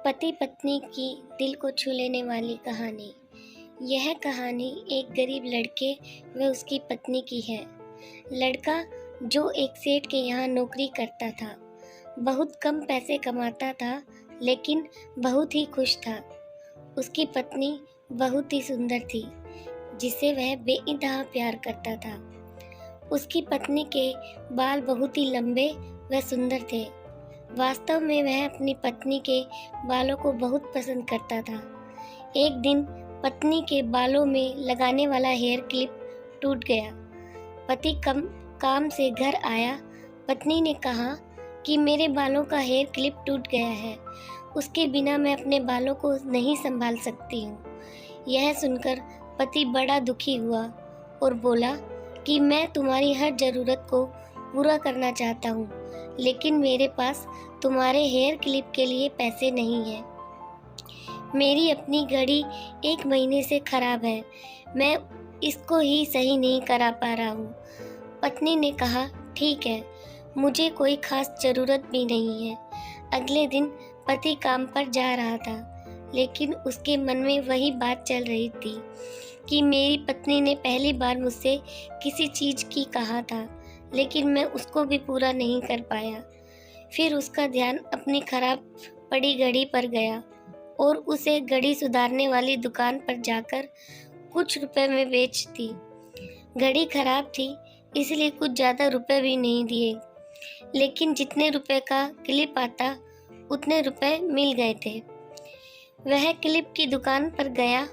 पति पत्नी की दिल को छू लेने वाली कहानी। यह कहानी एक गरीब लड़के व उसकी पत्नी की है। लड़का जो एक सेठ के यहाँ नौकरी करता था, बहुत कम पैसे कमाता था, लेकिन बहुत ही खुश था। उसकी पत्नी बहुत ही सुंदर थी, जिसे वह बेइंतहा प्यार करता था। उसकी पत्नी के बाल बहुत ही लंबे व सुंदर थे। वास्तव में वह अपनी पत्नी के बालों को बहुत पसंद करता था। एक दिन पत्नी के बालों में लगाने वाला हेयर क्लिप टूट गया। पति काम से घर आया। पत्नी ने कहा कि मेरे बालों का हेयर क्लिप टूट गया है, उसके बिना मैं अपने बालों को नहीं संभाल सकती हूँ। यह सुनकर पति बड़ा दुखी हुआ और बोला कि मैं तुम्हारी हर ज़रूरत को पूरा करना चाहता हूँ, लेकिन मेरे पास तुम्हारे हेयर क्लिप के लिए पैसे नहीं हैं। मेरी अपनी घड़ी 1 महीने से खराब है, मैं इसको ही सही नहीं करा पा रहा हूँ। पत्नी ने कहा, ठीक है, मुझे कोई खास ज़रूरत भी नहीं है। अगले दिन पति काम पर जा रहा था, लेकिन उसके मन में वही बात चल रही थी कि मेरी पत्नी ने पहली बार मुझसे किसी चीज़ की कहा था, लेकिन मैं उसको भी पूरा नहीं कर पाया। फिर उसका ध्यान अपनी खराब पड़ी घड़ी पर गया और उसे घड़ी सुधारने वाली दुकान पर जाकर कुछ रुपए में बेच दी। घड़ी खराब थी, इसलिए कुछ ज़्यादा रुपए भी नहीं दिए, लेकिन जितने रुपए का क्लिप आता उतने रुपए मिल गए थे। वह क्लिप की दुकान पर गया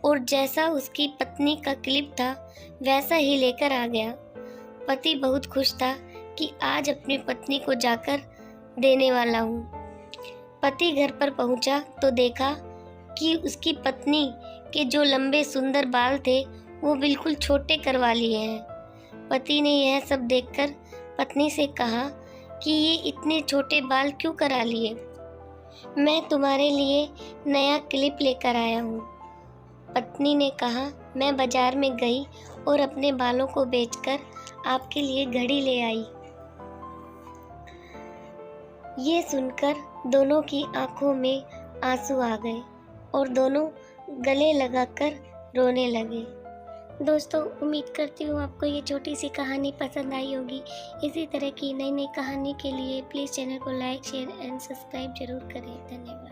और जैसा उसकी पत्नी का क्लिप था वैसा ही लेकर आ गया। पति बहुत खुश था कि आज अपनी पत्नी को जाकर देने वाला हूँ। पति घर पर पहुंचा तो देखा कि उसकी पत्नी के जो लंबे सुंदर बाल थे वो बिल्कुल छोटे करवा लिए हैं। पति ने यह सब देखकर पत्नी से कहा कि ये इतने छोटे बाल क्यों करा लिए? मैं तुम्हारे लिए नया क्लिप लेकर आया हूँ। पत्नी ने कहा, मैं बाजार में गई और अपने बालों को बेचकर आपके लिए घड़ी ले आई। ये सुनकर दोनों की आंखों में आंसू आ गए और दोनों गले लगाकर रोने लगे। दोस्तों, उम्मीद करती हूँ आपको ये छोटी सी कहानी पसंद आई होगी। इसी तरह की नई नई कहानी के लिए प्लीज़ चैनल को लाइक, शेयर एंड सब्सक्राइब जरूर करें। धन्यवाद।